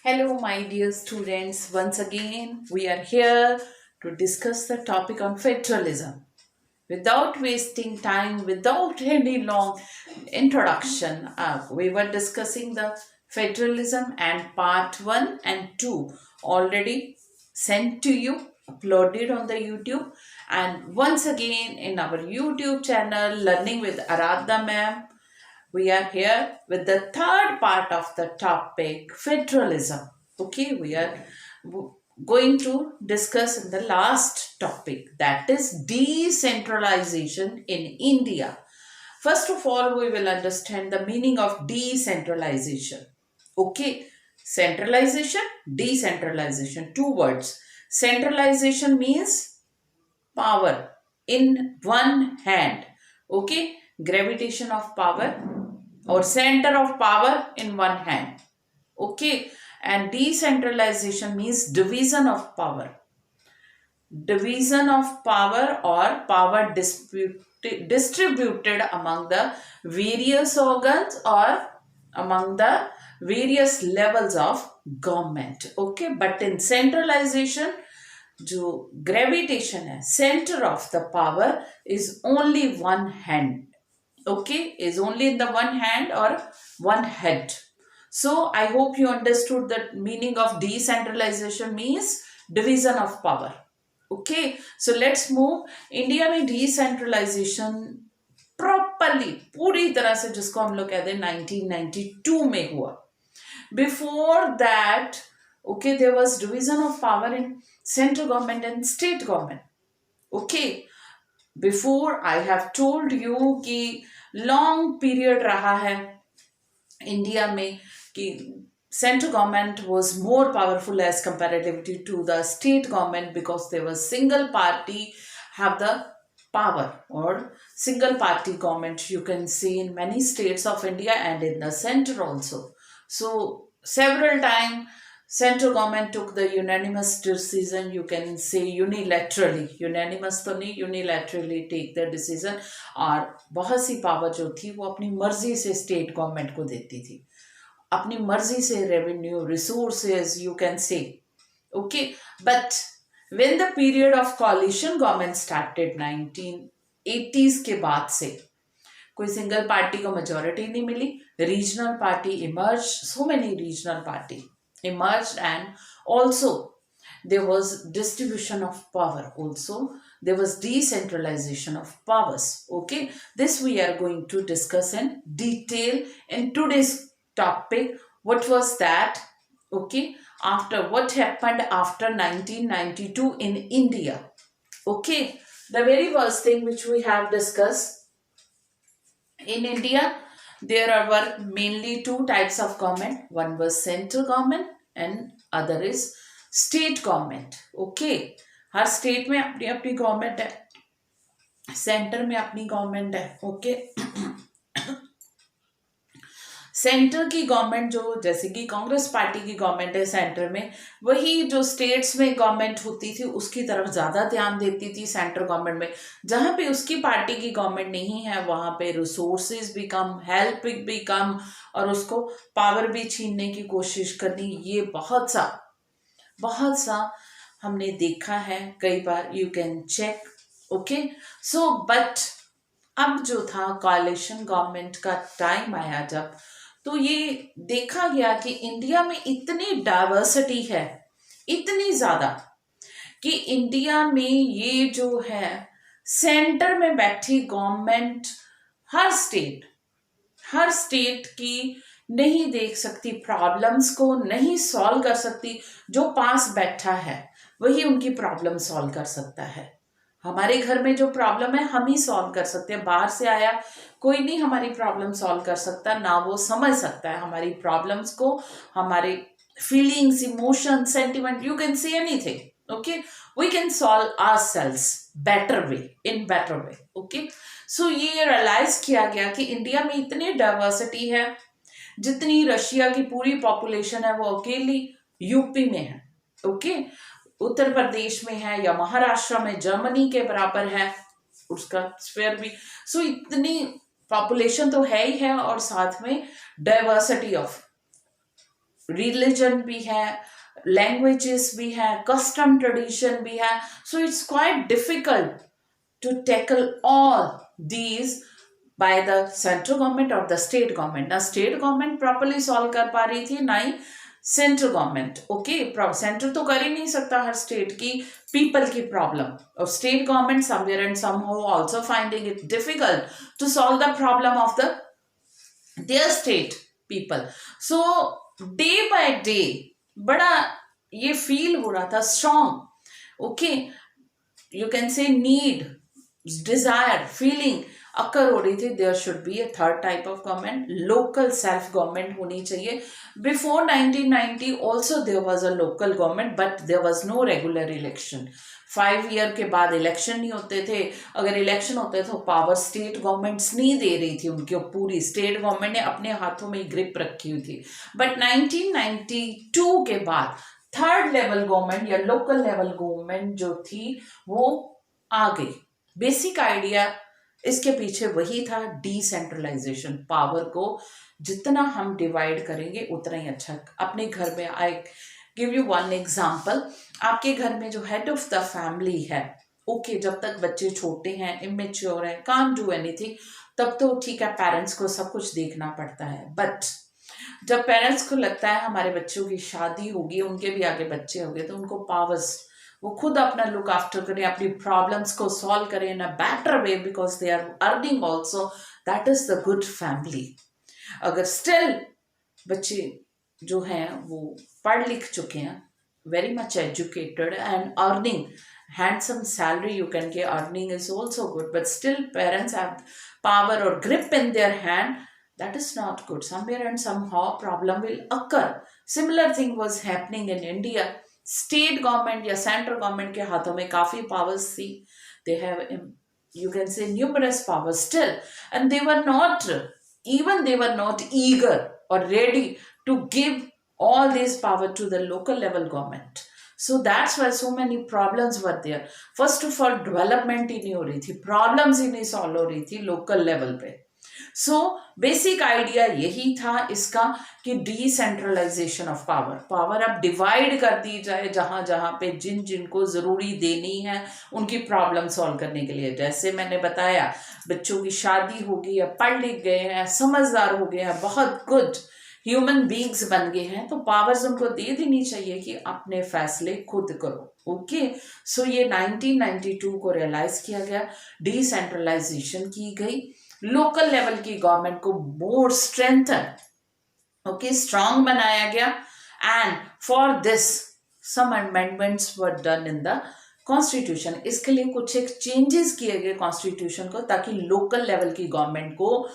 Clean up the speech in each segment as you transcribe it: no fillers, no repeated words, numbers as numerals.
Hello, my dear students. Once again, we are here to discuss the topic on federalism. Without wasting time, without any long introduction, we were discussing the federalism and part 1 and 2 already sent to you, uploaded on the YouTube. And once again, in our YouTube channel, Learning with Aradhna Ma'am, we are here with the third part of the topic federalism. Okay, we are going to discuss in the last topic, that is decentralization in India. First of all, we will understand the meaning of decentralization. Okay, centralization, decentralization, two words. Centralization means power in one hand. Okay, gravitation of power or center of power in one hand. Okay, and decentralization means division of power or power distributed among the various organs or among the various levels of government. Okay, but in centralization, जो gravitation है, center of the power is only one hand. Okay, is only in the one hand or one head. So I hope you understood the meaning of decentralization means division of power. Okay, so let's move. India में decentralisation properly पूरी तरह से जिसको हम लोग कहते हैं 1992 में हुआ. Before that, okay, there was division of power in central government and state government. Okay, before I have told you कि लॉन्ग पीरियड रहा है इंडिया में कि central government was more powerful as comparatively to the state government because there was single party have the power or single party government you can see in many states of India and in the center also. So several times central government took the unanimous decision, you can say unilaterally, unanimous तो नहीं, unilaterally take the decision, और बहुत सी power जो थी वो अपनी मर्जी से स्टेट गवर्नमेंट को देती थी, अपनी मर्जी से रेवेन्यू रिसोर्सेज यू कैन से. Okay, but when the period of कोalition government started 1980s के बाद से कोई सिंगल पार्टी को मेजोरिटी नहीं मिली, regional party emerge, so many regional party emerged, and also there was distribution of power, also there was decentralization of powers. Okay, this we are going to discuss in detail in today's topic. What was that? Okay, after what happened after 1992 in India. Okay, the very first thing which we have discussed in India, were mainly two types of government. One was central government and other is state government. Okay, her state में अपनी अपनी government है, centre में अपनी government है. Okay, centre की government जो जैसे कि कांग्रेस पार्टी की गवर्नमेंट है सेंटर में, वही जो स्टेट्स में गवर्नमेंट होती थी उसकी तरफ ज़्यादा ध्यान देती थी सेंट्रल गवर्नमेंट में. जहाँ पे उसकी पार्टी की गवर्नमेंट नहीं है वहाँ पे रिसोर्सेज भी कम, हेल्प भी कम, और उसको पावर भी छीनने की कोशिश करनी. ये बहुत सा हमने देखा है कई बार, you can check. Okay, so but अब जो था कोalition गवर्नमेंट का टाइम आया जब, तो ये देखा गया कि इंडिया में इतनी डाइवर्सिटी है, इतनी ज्यादा, कि इंडिया में ये जो है सेंटर में बैठी गवर्नमेंट हर स्टेट की नहीं देख सकती, प्रॉब्लम्स को नहीं सॉल्व कर सकती. जो पास बैठा है वही उनकी प्रॉब्लम सॉल्व कर सकता है. हमारे घर में जो प्रॉब्लम है हम ही सॉल्व कर सकते हैं, बाहर से आया कोई नहीं हमारी प्रॉब्लम सॉल्व कर सकता, ना वो समझ सकता है हमारी प्रॉब्लम्स को, हमारे feelings, emotion, sentiment, you can say anything. Okay, we can solve ourselves better way, in better way. Okay, so ये रियलाइज किया गया कि इंडिया में इतनी डाइवर्सिटी है, जितनी रशिया की पूरी पॉपुलेशन है वो अकेली यूपी में है. ओके, उत्तर प्रदेश में है या महाराष्ट्र में जर्मनी के बराबर है उसका स्फीयर भी. सो इतनी पॉपुलेशन तो है ही है, और साथ में डाइवर्सिटी ऑफ रिलीजन भी है, लैंग्वेजेस भी है, कस्टम ट्रेडिशन भी है. So it's quite difficult to tackle all these by the central government or the state government. ना state government properly solve कर पा रही थी, ना ही सेंट्रल गवर्नमेंट. ओके, सेंट्रल तो कर ही नहीं सकता हर स्टेट की पीपल की प्रॉब्लम, और state government somewhere and somehow also finding it difficult to solve the problem of the their state people. So day by day बड़ा ये फील हो रहा था strong. Okay, you can say need, desire, feeling occur हो रही थी. There should be a third type of government, local self government होनी चाहिए. Before 1990 also there was a local government, but there was no regular election. 5 year के बाद election नहीं होते थे. अगर इलेक्शन होते तो पावर स्टेट गवर्नमेंट्स नहीं दे रही थी उनकी, पूरी स्टेट गवर्नमेंट ने अपने हाथों में ग्रिप रखी हुई थी. बट 1992 के बाद थर्ड लेवल गवर्नमेंट या लोकल लेवल गवर्नमेंट जो थी वो आ गई. बेसिक आइडिया इसके पीछे वही था, डिसेंट्रलाइजेशन. पावर को जितना हम डिवाइड करेंगे उतना ही अच्छा. अपने घर में I give you one example. आपके घर में जो हेड ऑफ द फैमिली है, ओके, जब तक बच्चे छोटे हैं, इमेच्योर हैं, कांट डू एनीथिंग, तब तो ठीक है, पेरेंट्स को सब कुछ देखना पड़ता है. बट जब पेरेंट्स को लगता है हमारे बच्चों की शादी होगी, उनके भी आगे बच्चे होंगे, तो उनको पावर्स, वो खुद अपना लुक आफ्टर करें, अपनी प्रॉब्लम्स को सॉल्व करें in a better way, because they are earning also. That is the good family. अगर स्टिल बच्चे जो हैं वो पढ़ लिख चुके हैं, very much educated and earning handsome salary, you can get, earning is also good, but still parents have power or grip in their hand, that is not good. Somewhere and somehow problem will occur. Similar thing was happening in India. State government या central government के हाथों में काफी powers थी. They have, you can say, numerous powers still, and they were not eager or ready to give all this power to the local level government. So that's why so many problems were there. First of all, development ही नहीं हो रही थी, problems ही नहीं solve हो रही थी local level पे. So basic idea यही था इसका कि डिसेंट्रलाइजेशन ऑफ पावर. पावर अब डिवाइड कर दी जाए, जहां जहां पे जिन जिनको जरूरी देनी है उनकी प्रॉब्लम सॉल्व करने के लिए. जैसे मैंने बताया, बच्चों की शादी होगी, या पढ़ लिख गए हैं, समझदार हो गए हैं, बहुत गुड ह्यूमन बींग्स बन गए हैं, तो पावर्स उनको दे देनी चाहिए कि अपने फैसले खुद करो. ओके, सो ये 1992 को रियलाइज किया गया, डिसेंट्रलाइजेशन की गई, लोकल लेवल की गवर्नमेंट को मोर स्ट्रेंथन, ओके, स्ट्रांग बनाया गया. And for this some amendments were done in the constitution. इसके लिए कुछ एक चेंजेस किए गए कॉन्स्टिट्यूशन को, ताकि लोकल लेवल की गवर्नमेंट को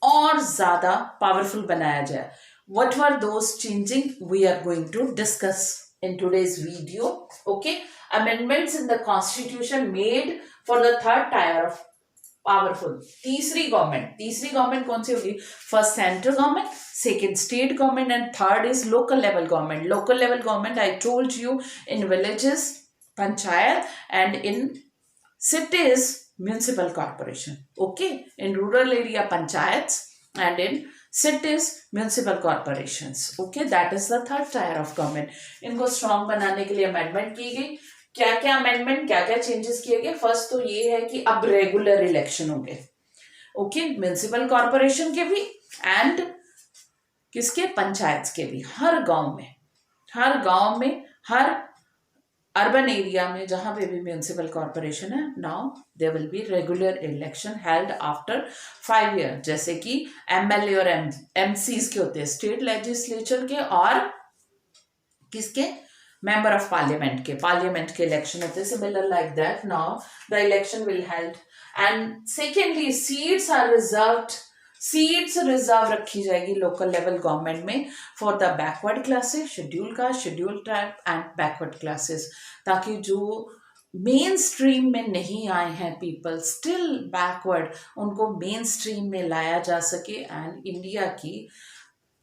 और ज्यादा पावरफुल बनाया जाए. What were those changing, we are going to discuss in today's video. Okay, amendments in the constitution made for the third tier of powerful. तीसरी गवर्नमेंट कौन सी होगी? First central government, second state government, and third is local level government. Local level government I told you, in villages panchayat, and in cities municipal corporation. Okay, in rural area panchayat, and in cities municipal corporations. Okay, that is the third tier of government. इनको strong बनाने के लिए amendment की गई. क्या क्या amendment, क्या क्या चेंजेस किए गए? फर्स्ट तो ये है कि अब रेगुलर इलेक्शन होंगे. ओके, म्युनिसिपल कॉर्पोरेशन के भी एंड किसके, पंचायत के भी. हर गांव में हर अर्बन एरिया में जहां पे भी म्युनिसिपल कॉर्पोरेशन है, now there will be regular election held after 5 year. जैसे कि एमएलए और एमसीज के होते हैं, स्टेट लेजिस्लेचर के, और किसके, मेंबर ऑफ पार्लियामेंट के इलेक्शन होते हैं. Similar like that now the election will held. And secondly, seats reserve रखी जाएगी लोकल लेवल गवर्नमेंट में for the backward classes, schedule caste, schedule tribe and backward classes, ताकि जो मेन स्ट्रीम में नहीं आए हैं पीपल, स्टिल बैकवर्ड, उनको मेन स्ट्रीम में लाया जा सके. एंड इंडिया की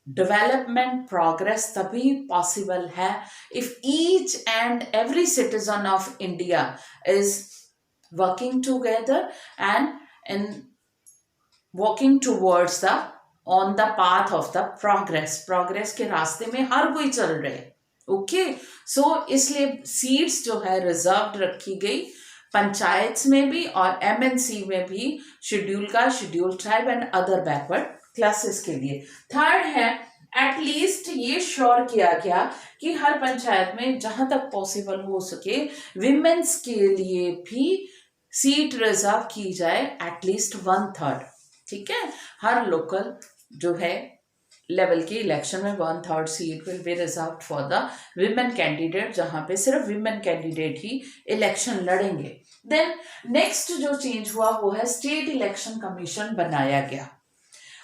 डेवलपमेंट प्रोग्रेस तभी पॉसिबल है if each and every citizen of India is working together and in walking towards the on the path of the progress, progress के रास्ते में हर कोई चल रहे हैं। ओके, सो इसलिए सीट्स जो है रिजर्व रखी गई पंचायत में भी और एमएनसी में भी, schedule caste, schedule tribe and other backward classes के लिए। थर्ड है, एटलीस्ट ये श्योर किया गया कि हर पंचायत में जहां तक पॉसिबल हो सके विमेन्स के लिए भी सीट रिजर्व की जाए, एटलीस्ट 1/3। ठीक है, हर लोकल जो है लेवल के इलेक्शन में 1/3 seat will be reserve for the women candidate, जहां पे सिर्फ विमेन कैंडिडेट ही इलेक्शन लड़ेंगे। देन नेक्स्ट जो चेंज हुआ वो है स्टेट इलेक्शन कमीशन बनाया गया।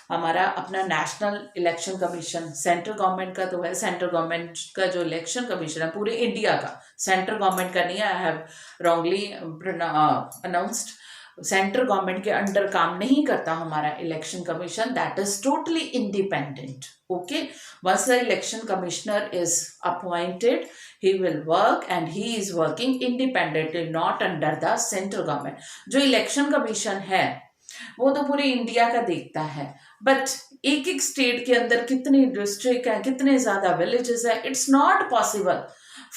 हमारा अपना national election commission central government का तो है, सेंट्रल गवर्नमेंट का जो इलेक्शन कमीशन है पूरे इंडिया का, सेंट्रल गवर्नमेंट का नहीं है, I have wrongly announced. Central government के अंडर काम नहीं करता हमारा election commission, that is totally independent. Okay, once the election commissioner is appointed he will work and he is working independently, not under the central government। जो election commission है वो तो पूरे इंडिया का देखता है, बट एक एक स्टेट के अंदर कितनी डिस्ट्रिक्ट है, कितने ज्यादा विलेजेस है, it's not possible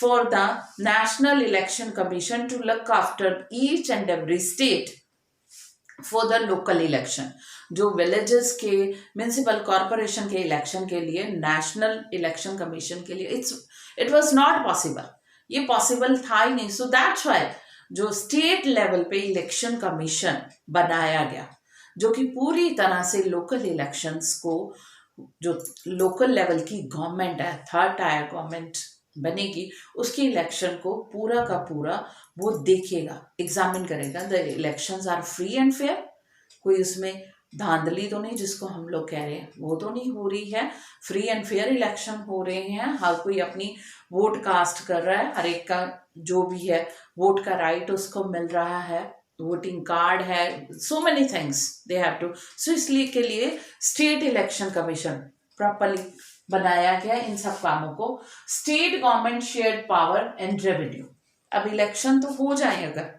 for the national election commission to look after each and every state for the local election. जो विलेजेस के म्यूनिसिपल कॉरपोरेशन के इलेक्शन के लिए नेशनल इलेक्शन कमीशन के लिए इट वाज नॉट पॉसिबल, ये possible था ही नहीं। सो दैट्स व्हाई जो स्टेट लेवल पे इलेक्शन कमीशन बनाया गया, जो कि पूरी तरह से लोकल इलेक्शंस को, जो लोकल लेवल की गवर्नमेंट है, थर्ड टायर गवर्नमेंट बनेगी, उसकी इलेक्शन को पूरा का पूरा वो देखेगा, एग्जामिन करेगा। The elections are free and fair, कोई उसमें धांधली तो नहीं जिसको हम लोग कह रहे हैं, वो तो नहीं हो रही है। फ्री एंड फेयर इलेक्शन हो रहे हैं, हर कोई अपनी वोट कास्ट कर रहा है, हर एक का जो भी है वोट का राइट उसको मिल रहा है, वोटिंग कार्ड है, so many things they have to. So इसलिए के लिए स्टेट इलेक्शन कमीशन प्रॉपरली बनाया गया इन सब कामों को। State government shared power and revenue. अब इलेक्शन तो हो जाए अगर,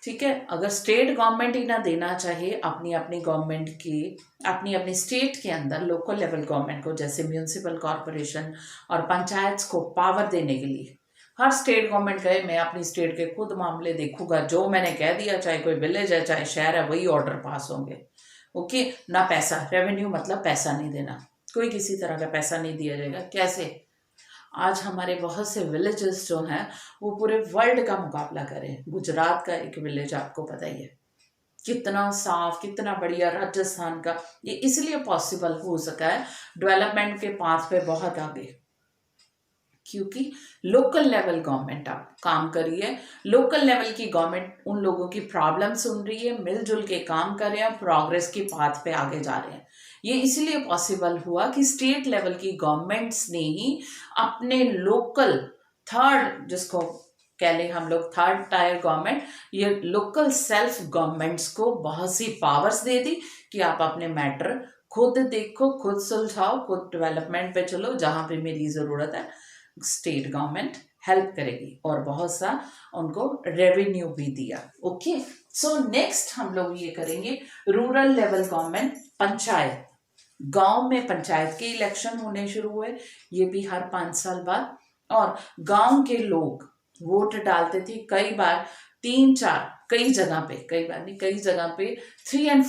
ठीक है, अगर स्टेट गवर्नमेंट ही ना देना चाहे अपनी अपनी गवर्नमेंट की, अपनी अपनी स्टेट के अंदर लोकल लेवल गवर्नमेंट को, जैसे म्यूनिसिपल कॉरपोरेशन और पंचायत को पावर देने के लिए, हर स्टेट गवर्नमेंट कहे मैं अपनी स्टेट के खुद मामले देखूंगा, जो मैंने कह दिया, चाहे कोई विलेज है चाहे शहर है, वही ऑर्डर पास होंगे। ओके, ना पैसा, रेवेन्यू मतलब पैसा नहीं देना, कोई किसी तरह का पैसा नहीं दिया जाएगा। कैसे? आज हमारे बहुत से विलेजेस जो हैं वो पूरे वर्ल्ड का मुकाबला करें। गुजरात का एक विलेज आपको पता ही है कितना साफ, कितना बढ़िया, राजस्थान का, ये इसलिए पॉसिबल हो सका है डेवलपमेंट के पाथ पे बहुत आगे, क्योंकि लोकल लेवल गवर्नमेंट आप काम करिए, लोकल लेवल की गवर्नमेंट उन लोगों की प्रॉब्लम सुन रही है, मिलजुल के काम कर रहे हैं, प्रोग्रेस की पाथ पे आगे जा रहे हैं। ये इसलिए पॉसिबल हुआ कि स्टेट लेवल की गवर्नमेंट्स ने ही अपने लोकल थर्ड, जिसको कह लें हम लोग थर्ड टायर गवर्नमेंट, ये लोकल सेल्फ गवर्नमेंट्स को बहुत सी पावर्स दे दी कि आप अपने मैटर खुद देखो, खुद सुलझाओ, खुद डेवलपमेंट पे चलो, जहाँ पे मेरी ज़रूरत है स्टेट गवर्नमेंट हेल्प करेगी, और बहुत सा उनको रेवेन्यू भी दिया। ओके, सो नेक्स्ट हम लोग ये करेंगे रूरल लेवल गवर्नमेंट, पंचायत। गांव में पंचायत के इलेक्शन होने शुरू हुए, ये भी हर 5 साल बाद, और गांव के लोग वोट डालते थे, कई बार 3-4, कई जगह पे, कई बार नहीं, कई जगह पे 3 and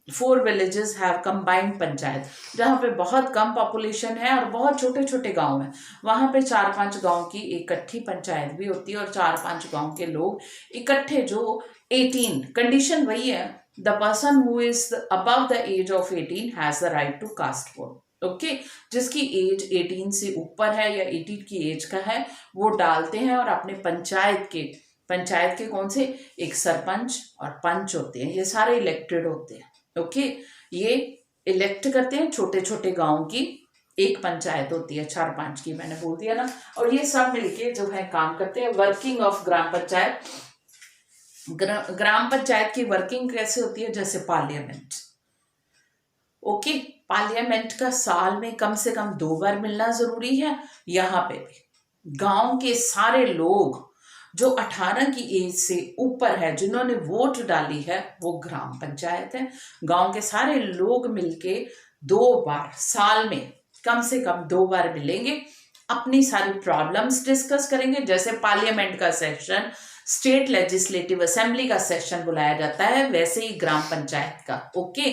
4 villages have combined panchayat, जहाँ पे बहुत कम पॉपुलेशन है और बहुत छोटे छोटे गांव हैं, वहाँ पे 4-5 गांव की इकट्ठी पंचायत भी होती है, और 4-5 गांव के लोग इकट्ठे, जो 18, कंडीशन वही है, the person who is above the age of 18 has the right to cast vote। Okay, जिसकी एज 18 से ऊपर है या 18 की एज का है वो डालते हैं, और अपने पंचायत के कौन से, एक सरपंच और पंच होते हैं, ये सारे इलेक्टेड होते हैं। ओके, ये इलेक्ट करते हैं, छोटे छोटे गांव की एक पंचायत होती है, 4-5 की मैंने बोल दिया ना, और ये सब मिलके जो है काम करते हैं। वर्किंग ऑफ ग्राम पंचायत, ग्राम पंचायत की वर्किंग कैसे होती है, जैसे पार्लियामेंट। ओके, पार्लियामेंट का साल में कम से कम 2 बार मिलना जरूरी है। यहाँ पे भी गांव के सारे लोग जो 18 की एज से ऊपर है, जिन्होंने वोट डाली है, वो ग्राम पंचायत है। गांव के सारे लोग मिलके 2 बार साल में कम से कम 2 बार मिलेंगे, अपनी सारी प्रॉब्लम्स डिस्कस करेंगे। जैसे पार्लियामेंट का सेशन, स्टेट लेजिस्लेटिव असेंबली का सेशन बुलाया जाता है, वैसे ही ग्राम पंचायत का। ओके,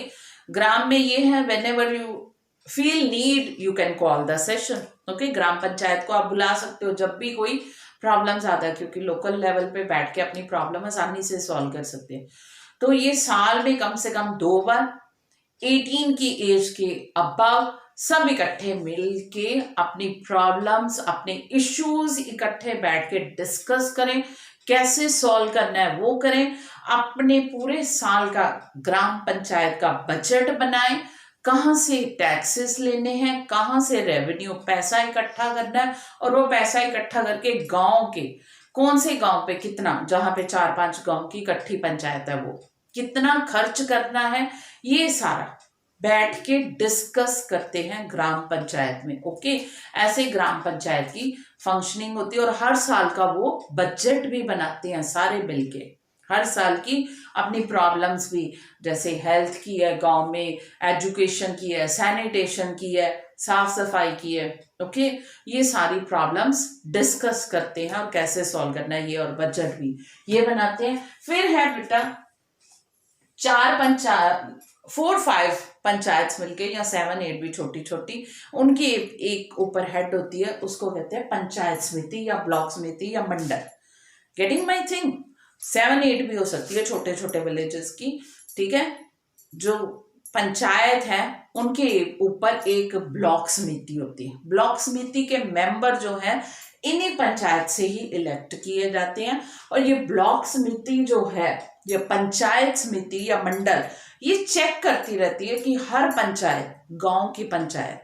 ग्राम में ये है, whenever you feel need you can call the session. Okay, ग्राम पंचायत को आप बुला सकते हो जब भी कोई प्रॉब्लम्स आता है, क्योंकि लोकल लेवल पे बैठ के अपनी प्रॉब्लम आसानी से सॉल्व कर सकते हैं। तो ये साल में कम से कम 2 बार 18 की एज के अबव सब इकट्ठे मिलके अपनी प्रॉब्लम्स, अपने इश्यूज इकट्ठे बैठ के डिस्कस करें, कैसे सॉल्व करना है वो करें, अपने पूरे साल का ग्राम पंचायत का बजट बनाएं, कहाँ से टैक्सेस लेने हैं, कहाँ से रेवेन्यू पैसा इकट्ठा करना है, और वो पैसा इकट्ठा करके गांव के कौन से गांव पे कितना, जहां पे 4-5 गांव की इकट्ठी पंचायत है, वो कितना खर्च करना है, ये सारा बैठ के डिस्कस करते हैं ग्राम पंचायत में। ओके, ऐसे ग्राम पंचायत की फंक्शनिंग होती है, और हर साल का वो बजट भी बनाते हैं सारे मिलके, हर साल की अपनी प्रॉब्लम्स भी, जैसे हेल्थ की है गांव में, एजुकेशन की है, सैनिटेशन की है, साफ सफाई की है। ओके, ये सारी प्रॉब्लम्स डिस्कस करते हैं और कैसे सॉल्व करना है ये, और बजट भी ये बनाते हैं। फिर है बेटा 4-5 पंचायत मिलके, या 7-8 भी छोटी छोटी, उनकी एक ऊपर हेड होती है, उसको कहते हैं पंचायत समिति या ब्लॉक समिति या मंडल। Getting my thing? 7-8 भी हो सकती है छोटे छोटे विलेजेस की, ठीक है। जो पंचायत है उनके ऊपर एक ब्लॉक समिति होती है। ब्लॉक समिति के मेंबर जो है इन्हीं पंचायत से ही इलेक्ट किए जाते हैं, और ये ब्लॉक समिति जो है, ये पंचायत समिति या मंडल, ये चेक करती रहती है कि हर पंचायत, गांव की पंचायत,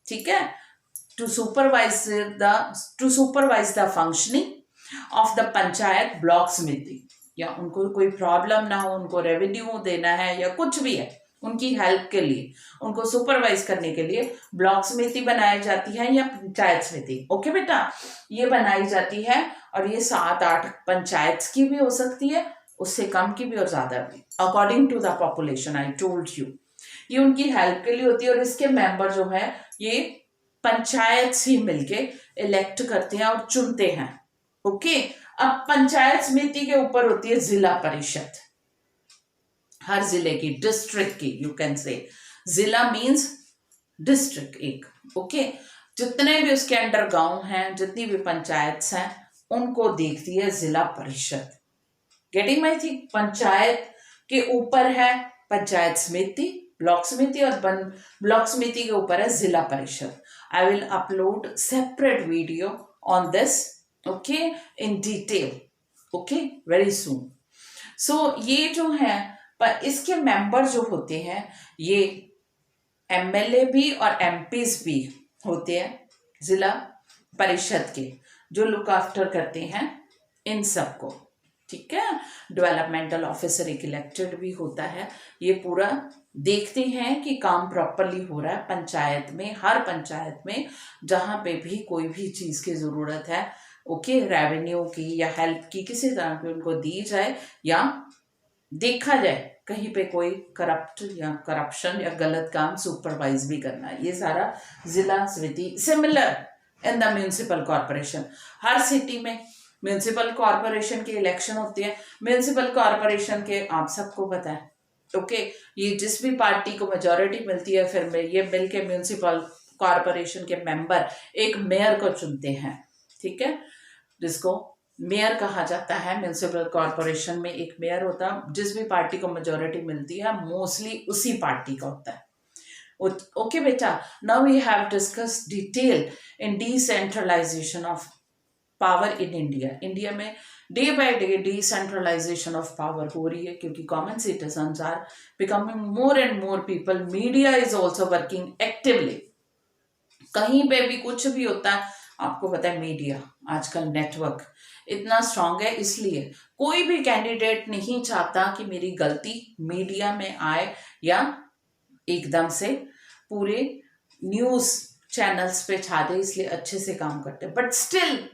ठीक है, to supervise the functioning of the panchayat block samiti, या उनको कोई प्रॉब्लम ना हो, उनको रेवेन्यू देना है या कुछ भी है, उनकी हेल्प के लिए, उनको सुपरवाइज करने के लिए ब्लॉक समिति बनाई जाती है या पंचायत समिति। ओके बेटा, ये बनाई जाती है, और ये 7-8 पंचायत की भी हो सकती है, उससे कम की भी और ज्यादा भी, according to the population I told you. ये उनकी हेल्प के लिए होती है, और इसके मेंबर जो है ये पंचायत से मिलके इलेक्ट करते हैं और चुनते हैं। ओके, अब पंचायत समिति के ऊपर होती है जिला परिषद, हर जिले की, डिस्ट्रिक्ट की, यू कैन से, जिला मीन्स डिस्ट्रिक्ट एक। ओके, जितने भी उसके अंडर गांव हैं, जितनी भी पंचायत हैं, उनको देखती है जिला परिषद। Getting my thing? पंचायत के ऊपर है पंचायत समिति, ब्लॉक समिति, और ब्लॉक समिति के ऊपर है जिला परिषद। I will upload separate video on this, okay, in detail, okay, very soon. So ये जो है, पर इसके मेंबर जो होते हैं, ये एमएलए भी और एमपीज भी होते हैं जिला परिषद के, जो लुक आफ्टर करते हैं इन सबको, ठीक है। डेवलपमेंटल ऑफिसर एक इलेक्टेड भी होता है, ये पूरा देखते हैं कि काम प्रॉपरली हो रहा है पंचायत में, हर पंचायत में, जहां पे भी कोई भी चीज की जरूरत है, ओके, रेवेन्यू की या हेल्प की, किसी तरह की उनको दी जाए, या देखा जाए कहीं पे कोई करप्शन या गलत काम सुपरवाइज भी करना है, ये सारा जिला समिति। Similar in the municipal corporation, her city में म्यूनिसिपल कॉरपोरेशन के इलेक्शन होती है। म्यूनिसिपल कॉरपोरेशन के आप सबको पता है, ओके, ये जिस भी पार्टी को मेजॉरिटी मिलती है, फिर ये मिल के म्यूनिसिपल कॉरपोरेशन के मेंबर एक मेयर को चुनते हैं, ठीक है, जिसको मेयर कहा जाता है। म्यूनिसिपल कॉरपोरेशन में एक मेयर होता है, जिस भी पार्टी को मेजॉरिटी मिलती है, मोस्टली उसी पार्टी का होता है। ओके बेटा, now we have discuss detail in decentralisation of power in India. India में day by day decentralisation of power हो रही है, क्योंकि common citizens are becoming more and more people. Media is also working actively. कहीं पे भी कुछ भी होता है, आपको पता है मीडिया आजकल नेटवर्क इतना स्ट्रांग है, इसलिए कोई भी कैंडिडेट नहीं चाहता कि मेरी गलती मीडिया में आए या एकदम से पूरे न्यूज चैनल्स पे छा दे, इसलिए अच्छे से काम करते हैं। But still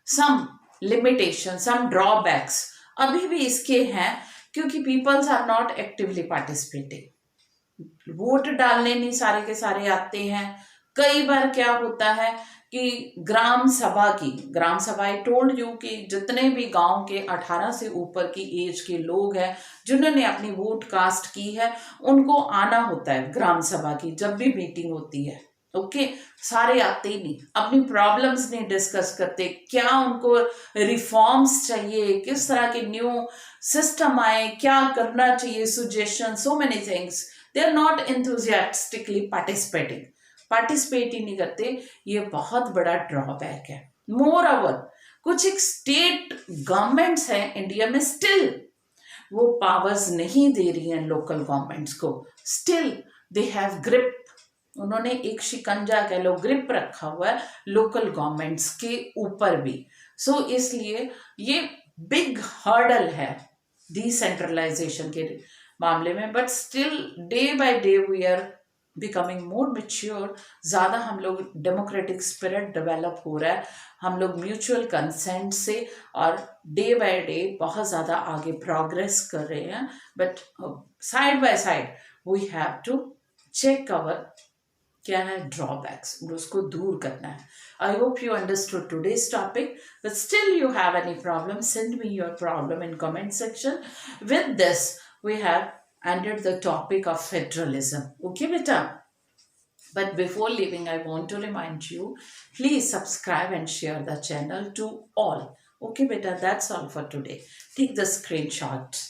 some limitation, some drawbacks अभी भी इसके हैं, क्योंकि peoples are not actively participating. Vote डालने नहीं सारे के सारे आते हैं। कई बार क्या होता है कि ग्राम सभा, आई टोल्ड यू कि जितने भी गांव के 18 से ऊपर की एज के लोग हैं जिन्होंने अपनी वोट कास्ट की है, उनको आना होता है ग्राम सभा की जब भी मीटिंग होती है। ओके, सारे आते ही नहीं, अपनी प्रॉब्लम्स नहीं डिस्कस करते, क्या उनको रिफॉर्म्स चाहिए, किस तरह के न्यू सिस्टम आए, क्या करना चाहिए, suggestion, so many things. They are not enthusiastically participate ही नहीं करते। ये बहुत बड़ा ड्रॉबैक है। मोर ओवर, कुछ एक स्टेट गवर्नमेंट्स हैं इंडिया में, स्टिल वो पावर्स नहीं दे रही हैं लोकल गवर्नमेंट्स को। स्टिल दे हैव ग्रिप, उन्होंने एक शिकंजा कह लो, ग्रिप रखा हुआ है लोकल गवर्नमेंट्स के ऊपर भी। सो इसलिए ये बिग हर्डल है डिसेंट्रलाइजेशन के मामले में। But still day by day we are becoming more mature, ज़्यादा हम लोग डेमोक्रेटिक स्पिरिट डेवलप हो रहा है, हम लोग म्यूचुअल कंसेंट से, और डे बाय डे बहुत ज़्यादा आगे प्रोग्रेस कर रहे हैं। But side by side we have to check our क्या है ड्रॉबैक्स, और उसको दूर करना है। I hope you understood today's topic, but still you have any problem, send me your problem in comment section. With this we have ended the topic of federalism. Okay, beta? But before leaving, I want to remind you, please subscribe and share the channel to all. Okay, beta, that's all for today. Take the screenshot.